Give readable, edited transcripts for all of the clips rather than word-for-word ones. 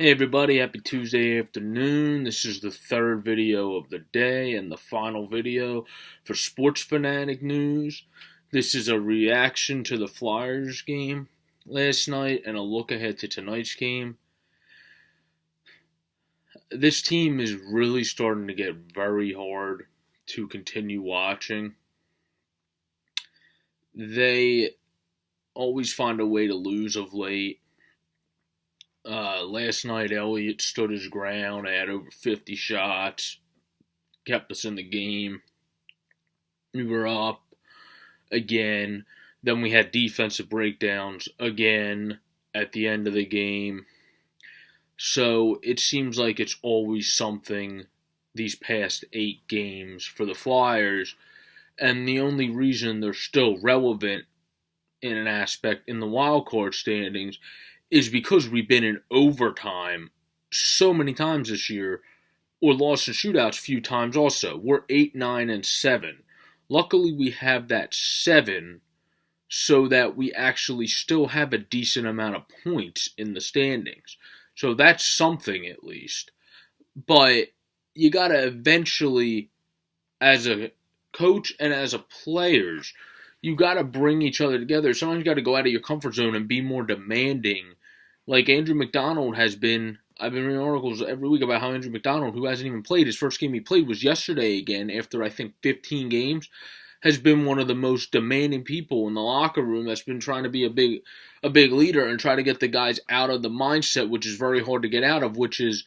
Hey everybody, happy Tuesday afternoon. This is the third video of the day and the final video for Sports Fanatic News. This is a reaction to the Flyers game last night and a look ahead to tonight's game. This team is really starting to get very hard to continue watching. They always find a way to lose of late. Last night, Elliott stood his ground, had over 50 shots, kept us in the game. We were up again. Then we had defensive breakdowns again at the end of the game. So it seems like it's always something these past 8 games for the Flyers. And the only reason they're still relevant in an aspect in the wild card standings is because we've been in overtime so many times this year, or lost in shootouts a few times also. We're 8, 9, and 7. Luckily, we have that 7 so that we actually still have a decent amount of points in the standings. So that's something at least. But you got to eventually, as a coach and as a players, you got to bring each other together. Sometimes you got to go out of your comfort zone and be more demanding. Like Andrew McDonald has been. I've been reading articles every week about how Andrew McDonald, who hasn't even played, his first game he played was yesterday again after I think 15 games, has been one of the most demanding people in the locker room that's been trying to be a big leader and try to get the guys out of the mindset, which is very hard to get out of, which is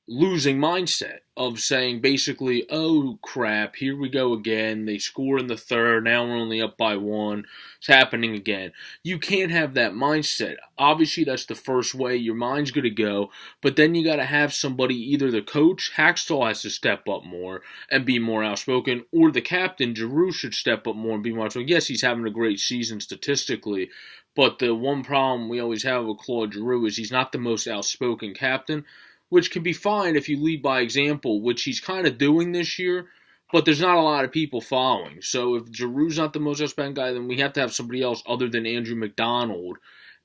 losing mindset of saying basically, oh crap, here we go again. They score in the third. Now we're only up by 1. It's happening again. You can't have that mindset. Obviously, that's the first way your mind's going to go. But then you got to have somebody, either the coach, Hackstall has to step up more and be more outspoken, or the captain, Giroux, should step up more and be more outspoken. Yes, he's having a great season statistically. But the one problem we always have with Claude Giroux is he's not the most outspoken captain, which can be fine if you lead by example, which he's kind of doing this year, but there's not a lot of people following. So if Giroux's not the most outspoken guy, then we have to have somebody else other than Andrew McDonald.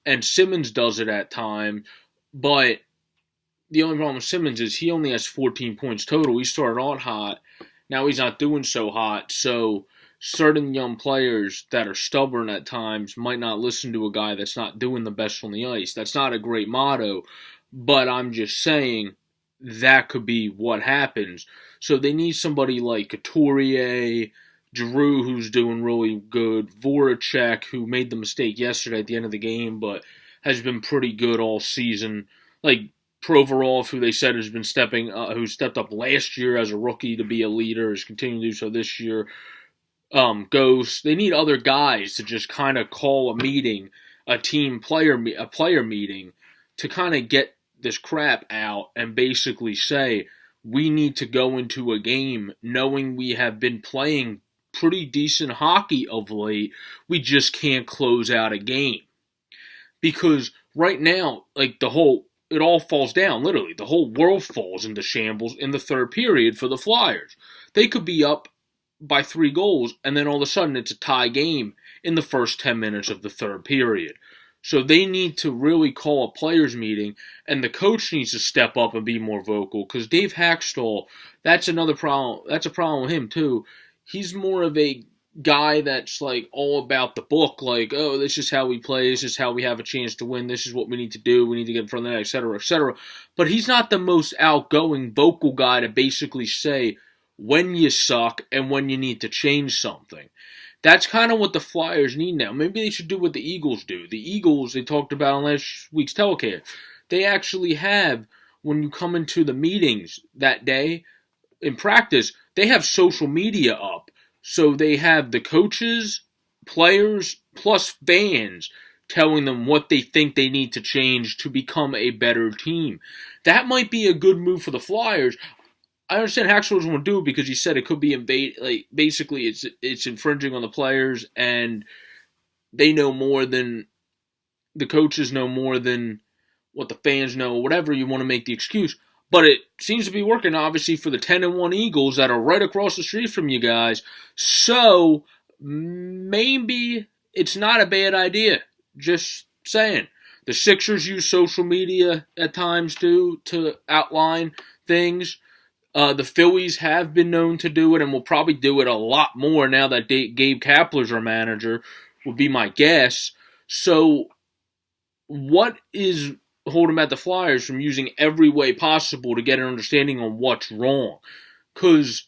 And Simmons does it at times, but the only problem with Simmons is he only has 14 points total. He started out hot. Now he's not doing so hot, so certain young players that are stubborn at times might not listen to a guy that's not doing the best on the ice. That's not a great motto. But I'm just saying that could be what happens. So they need somebody like Couturier, Giroux, who's doing really good, Voracek, who made the mistake yesterday at the end of the game, but has been pretty good all season. Like Provorov, who they said has been who stepped up last year as a rookie to be a leader, is continuing to do so this year. Ghost. They need other guys to just kind of call a meeting, a player meeting, to kind of get this crap out and basically say we need to go into a game knowing we have been playing pretty decent hockey of late. We just can't close out a game. Because right now, like it all falls down, literally. The whole world falls into shambles in the third period for the Flyers. They could be up by 3 goals, and then all of a sudden it's a tie game in the first 10 minutes of the third period. So they need to really call a players meeting, and the coach needs to step up and be more vocal, because Dave Hackstall, that's another problem. That's a problem with him, too. He's more of a guy that's like all about the book, like, oh, this is how we play, this is how we have a chance to win, this is what we need to do, we need to get in front of that, etc., etc. But he's not the most outgoing, vocal guy to basically say when you suck and when you need to change something. That's kind of what the Flyers need now. Maybe they should do what the Eagles do. The Eagles, they talked about on last week's telecast, they actually have, when you come into the meetings that day in practice, they have social media up. So they have the coaches, players, plus fans telling them what they think they need to change to become a better team. That might be a good move for the Flyers. I understand Hackstall doesn't want to do it because he said it could be basically it's infringing on the players, and they know more than the coaches know more than what the fans know, whatever you want to make the excuse. But it seems to be working, obviously, for the 10-1 Eagles that are right across the street from you guys. So maybe it's not a bad idea. Just saying. The Sixers use social media at times to outline things. The Phillies have been known to do it and will probably do it a lot more now that Gabe Kapler's our manager, would be my guess. So what is holding back the Flyers from using every way possible to get an understanding on what's wrong? Because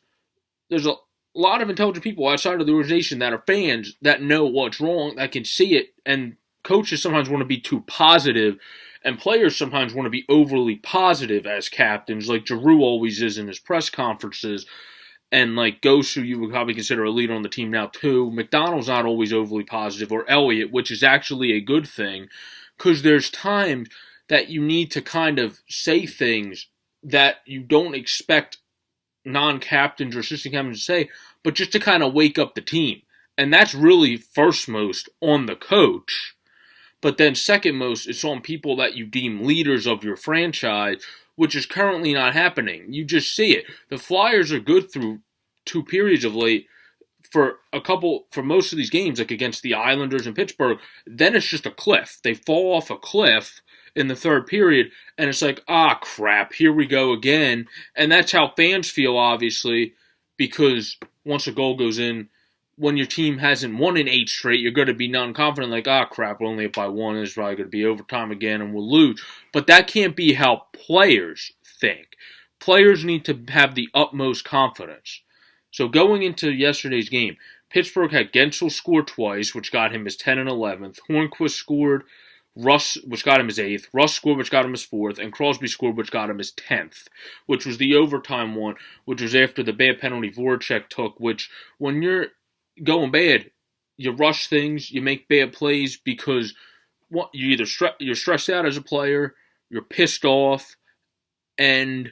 there's a lot of intelligent people outside of the organization that are fans that know what's wrong, that can see it, and coaches sometimes want to be too positive, and players sometimes want to be overly positive as captains, like Giroux always is in his press conferences, and like Ghost, who you would probably consider a leader on the team now too. McDonald's not always overly positive, or Elliott, which is actually a good thing, because there's times that you need to kind of say things that you don't expect non-captains or assistant captains to say, but just to kind of wake up the team. And that's really first most on the coach. But then second most, it's on people that you deem leaders of your franchise, which is currently not happening. You just see it. The Flyers are good through 2 periods of late for most of these games, like against the Islanders and Pittsburgh. Then it's just a cliff. They fall off a cliff in the third period, and it's like, crap, here we go again. And that's how fans feel, obviously, because once a goal goes in, when your team hasn't won in 8 straight, you're going to be non-confident, like, crap, we're only up by 1, it's probably going to be overtime again, and we'll lose. But that can't be how players think. Players need to have the utmost confidence. So going into yesterday's game, Pittsburgh had Gensel score twice, which got him his 10th and 11th. Hornquist scored, Russ, which got him his 8th, Russ scored, which got him his 4th, and Crosby scored, which got him his 10th, which was the overtime one, which was after the bad penalty Voracek took, which when you're going bad, you rush things, you make bad plays because you either you're stressed out as a player, you're pissed off, and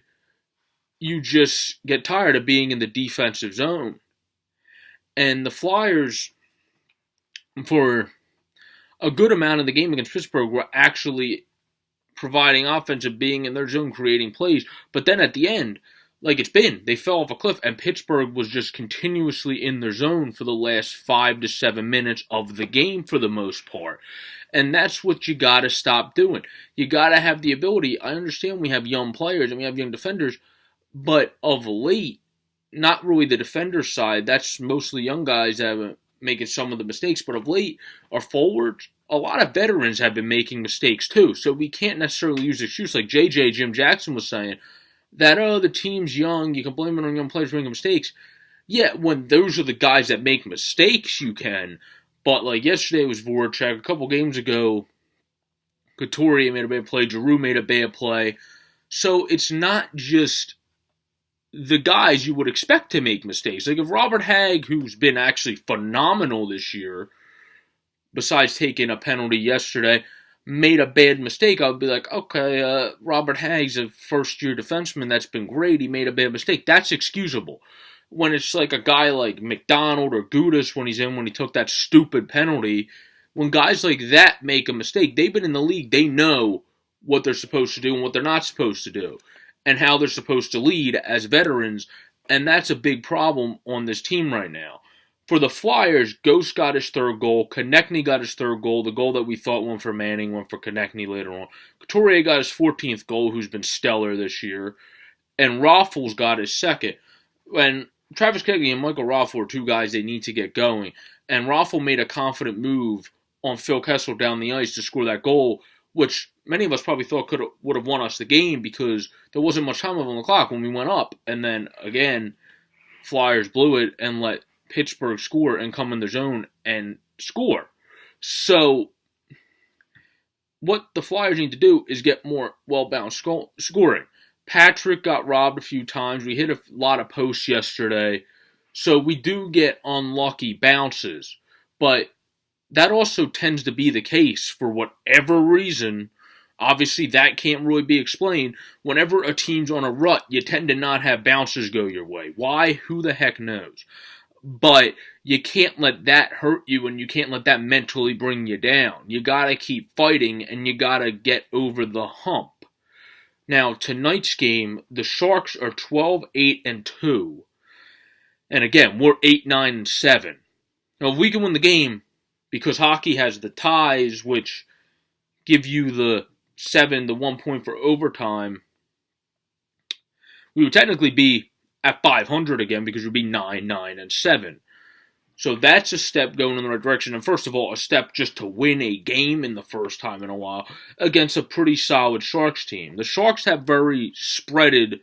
you just get tired of being in the defensive zone. And the Flyers, for a good amount of the game against Pittsburgh, were actually providing offense and being in their zone, creating plays. But then at the end, they fell off a cliff, and Pittsburgh was just continuously in their zone for the last 5 to 7 minutes of the game for the most part. And that's what you got to stop doing. You got to have the ability. I understand we have young players and we have young defenders, but of late, not really the defender side. That's mostly young guys that have making some of the mistakes, but of late, our forwards, a lot of veterans have been making mistakes too, so we can't necessarily use the excuse like Jim Jackson was saying, that, the team's young, you can blame it on young players making mistakes. Yeah, when those are the guys that make mistakes, you can, but like yesterday was Voracek, a couple games ago, Couturier made a bad play, Giroux made a bad play, so it's not just the guys you would expect to make mistakes. Like if Robert Hagg, who's been actually phenomenal this year, besides taking a penalty yesterday, made a bad mistake, I would be like, okay, Robert Hagg's a first-year defenseman that's been great. He made a bad mistake. That's excusable. When it's like a guy like McDonald or Gudas when he took that stupid penalty, when guys like that make a mistake, they've been in the league. They know what they're supposed to do and what they're not supposed to do, and how they're supposed to lead as veterans, and that's a big problem on this team right now. For the Flyers, Ghost got his 3rd goal, Konechny got his 3rd goal, the goal that we thought went for Manning went for Konechny later on. Couturier got his 14th goal, who's been stellar this year, and Raffles got his 2nd. And Travis Konechny and Michael Raffles are 2 guys they need to get going, and Raffles made a confident move on Phil Kessel down the ice to score that goal, which many of us probably thought would have won us the game because there wasn't much time left on the clock when we went up. And then, again, Flyers blew it and let Pittsburgh score and come in their zone and score. So, what the Flyers need to do is get more well-balanced scoring. Patrick got robbed a few times. We hit a lot of posts yesterday. So, we do get unlucky bounces. But that also tends to be the case for whatever reason. Obviously, that can't really be explained. Whenever a team's on a rut, you tend to not have bounces go your way. Why? Who the heck knows? But you can't let that hurt you, and you can't let that mentally bring you down. You gotta keep fighting, and you gotta get over the hump. Now, tonight's game, the Sharks are 12-8-2. And again, we're 8-9-7. Now, if we can win the game, because hockey has the ties, which give you the 1 point for overtime, we would technically be at 500 again because we'd be 9, 9, and 7. So that's a step going in the right direction. And first of all, a step just to win a game in the first time in a while against a pretty solid Sharks team. The Sharks have very spreaded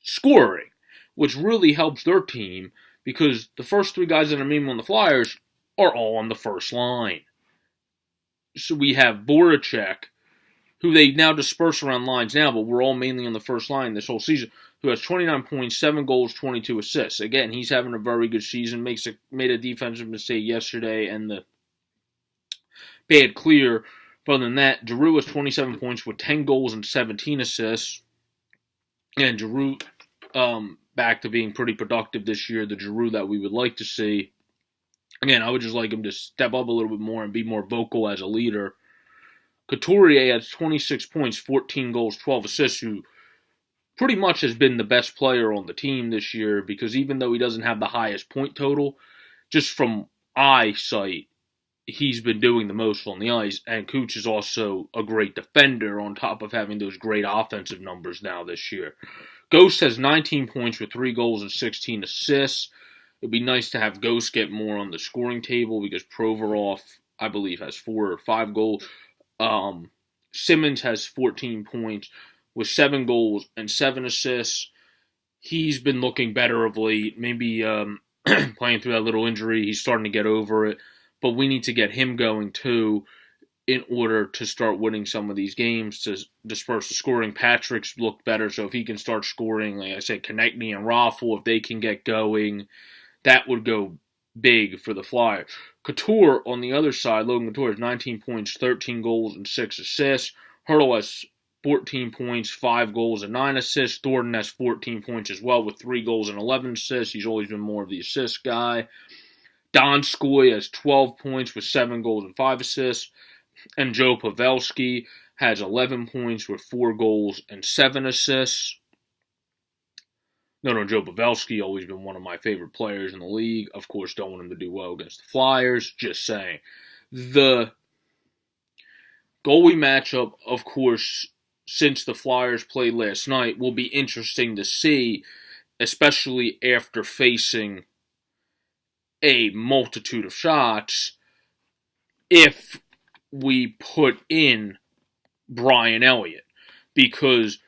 scoring, which really helps their team because the first 3 guys that are named on the Flyers are all on the first line. So we have Voracek, who they now disperse around lines now, but we're all mainly on the first line this whole season, who has 29 points, 7 goals, 22 assists. Again, he's having a very good season, made a defensive mistake yesterday, and the bad clear. But other than that, Giroux has 27 points with 10 goals and 17 assists. And Giroux back to being pretty productive this year, the Giroux that we would like to see. Again, I would just like him to step up a little bit more and be more vocal as a leader. Couturier has 26 points, 14 goals, 12 assists, who pretty much has been the best player on the team this year because even though he doesn't have the highest point total, just from eyesight, he's been doing the most on the ice. And Cooch is also a great defender on top of having those great offensive numbers now this year. Ghost has 19 points with 3 goals and 16 assists. It'd be nice to have Ghost get more on the scoring table because Provorov, I believe, has 4 or 5 goals. Simmons has 14 points with 7 goals and 7 assists. He's been looking better of late. Maybe playing through that little injury, he's starting to get over it. But we need to get him going too in order to start winning some of these games to disperse the scoring. Patrick's looked better, so if he can start scoring, like I said, Konechny and Raffl, if they can get going, that would go big for the Flyers. Couture, on the other side, Logan Couture has 19 points, 13 goals, and 6 assists. Hurdle has 14 points, 5 goals, and 9 assists. Thornton has 14 points as well with 3 goals and 11 assists. He's always been more of the assist guy. Donskoy has 12 points with 7 goals and 5 assists. And Joe Pavelski has 11 points with 4 goals and 7 assists. Joe Pavelski, always been one of my favorite players in the league. Of course, don't want him to do well against the Flyers. Just saying. The goalie matchup, of course, since the Flyers played last night, will be interesting to see, especially after facing a multitude of shots, if we put in Brian Elliott. Because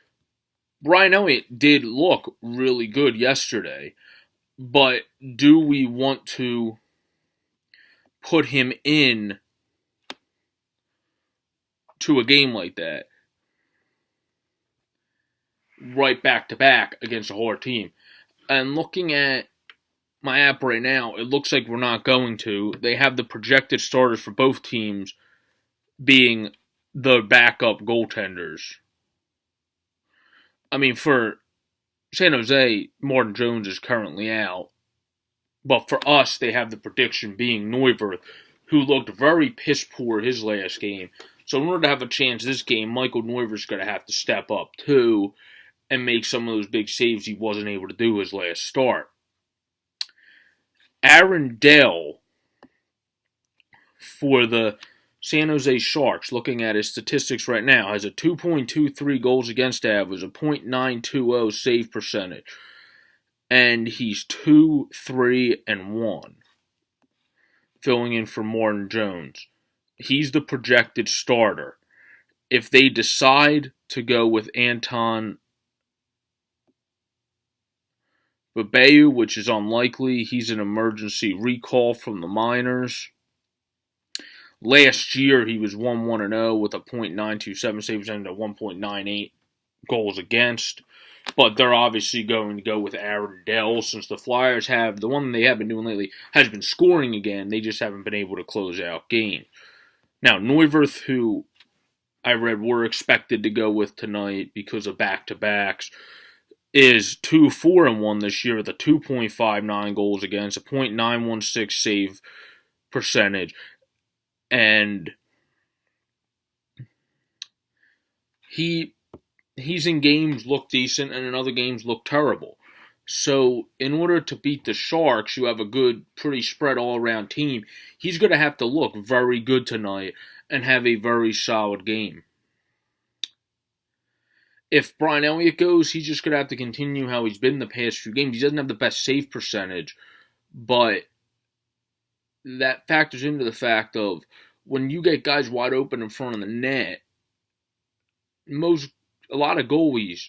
Brian Elliott did look really good yesterday, but do we want to put him in to a game like that right back to back against a hard team? And looking at my app right now, it looks like we're not going to. They have the projected starters for both teams being the backup goaltenders. I mean, for San Jose, Martin Jones is currently out. But for us, they have the prediction being Neuwirth, who looked very piss poor his last game. So in order to have a chance this game, Michael Neuwirth's going to have to step up too and make some of those big saves he wasn't able to do his last start. Aaron Dell for the San Jose Sharks, looking at his statistics right now, has a 2.23 goals against average, a .920 save percentage, and he's 2-3-1, filling in for Martin Jones. He's the projected starter. If they decide to go with Anton Babayu, which is unlikely, he's an emergency recall from the minors. Last year, he was 1-1-0 with a .927 save percentage and a 1.98 goals against. But they're obviously going to go with Aaron Dell since the Flyers have, the one they have been doing lately, has been scoring again. They just haven't been able to close out games. Now, Neuwirth, who I read were expected to go with tonight because of back-to-backs, is 2-4-1 this year with a 2.59 goals against, a .916 save percentage. And he's in games look decent and in other games look terrible. So in order to beat the Sharks, you have a good, pretty spread all-around team. He's going to have to look very good tonight and have a very solid game. If Brian Elliott goes, he's just going to have to continue how he's been the past few games. He doesn't have the best save percentage, but that factors into the fact of when you get guys wide open in front of the net, a lot of goalies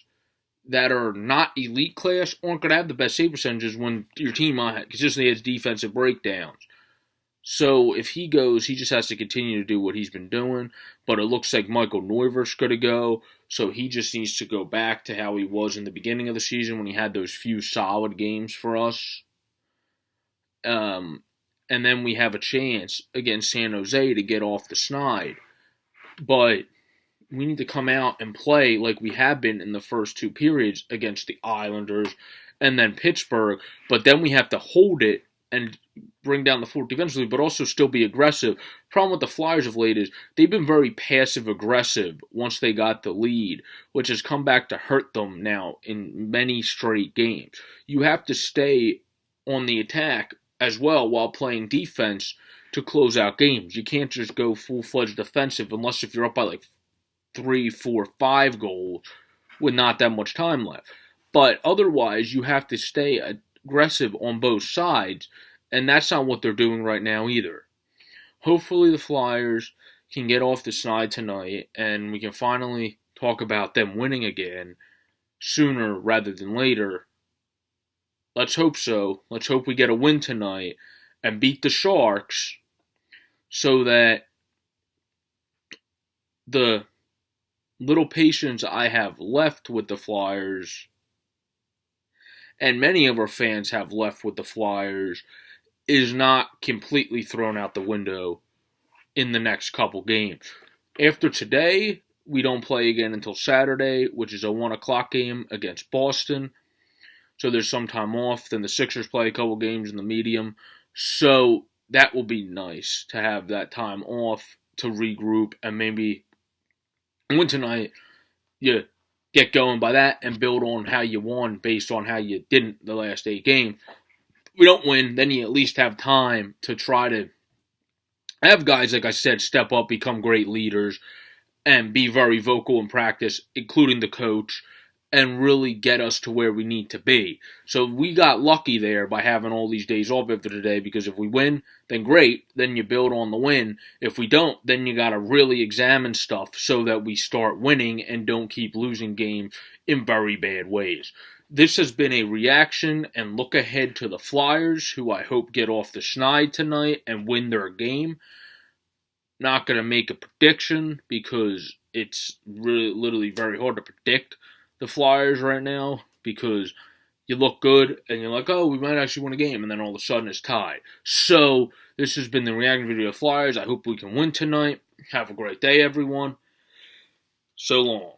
that are not elite class aren't going to have the best save percentages when your team consistently has defensive breakdowns. So if he goes, he just has to continue to do what he's been doing. But it looks like Michael Neuvirth's going to go, so he just needs to go back to how he was in the beginning of the season when he had those few solid games for us. And then we have a chance against San Jose to get off the snide. But we need to come out and play like we have been in the first two periods against the Islanders and then Pittsburgh. But then we have to hold it and bring down the fort defensively, but also still be aggressive. Problem with the Flyers of late is they've been very passive-aggressive once they got the lead, which has come back to hurt them now in many straight games. You have to stay on the attack as well while playing defense to close out games. You can't just go full-fledged defensive unless if you're up by like 3, 4, 5 goals with not that much time left. But otherwise, you have to stay aggressive on both sides, and that's not what they're doing right now either. Hopefully the Flyers can get off the snide tonight, and we can finally talk about them winning again sooner rather than later. Let's hope so. Let's hope we get a win tonight and beat the Sharks so that the little patience I have left with the Flyers, and many of our fans have left with the Flyers, is not completely thrown out the window in the next couple games. After today, we don't play again until Saturday, which is a 1 o'clock game against Boston. So there's some time off. Then the Sixers play a couple games in the medium. So that will be nice to have that time off to regroup and maybe win tonight. You get going by that and build on how you won based on how you didn't the last 8 games. If we don't win, then you at least have time to try to have guys, like I said, step up, become great leaders, and be very vocal in practice, including the coach, and really get us to where we need to be. So we got lucky there by having all these days off after today, because if we win, then great, then you build on the win. If we don't, then you got to really examine stuff so that we start winning and don't keep losing games in very bad ways. This has been a reaction and look ahead to the Flyers, who I hope get off the schneid tonight and win their game. Not going to make a prediction because it's really literally very hard to predict the Flyers right now, because you look good and you're like, oh, we might actually win a game, and then all of a sudden it's tied. So this has been the reaction video of Flyers. I hope we can win tonight. Have a great day, everyone. So long.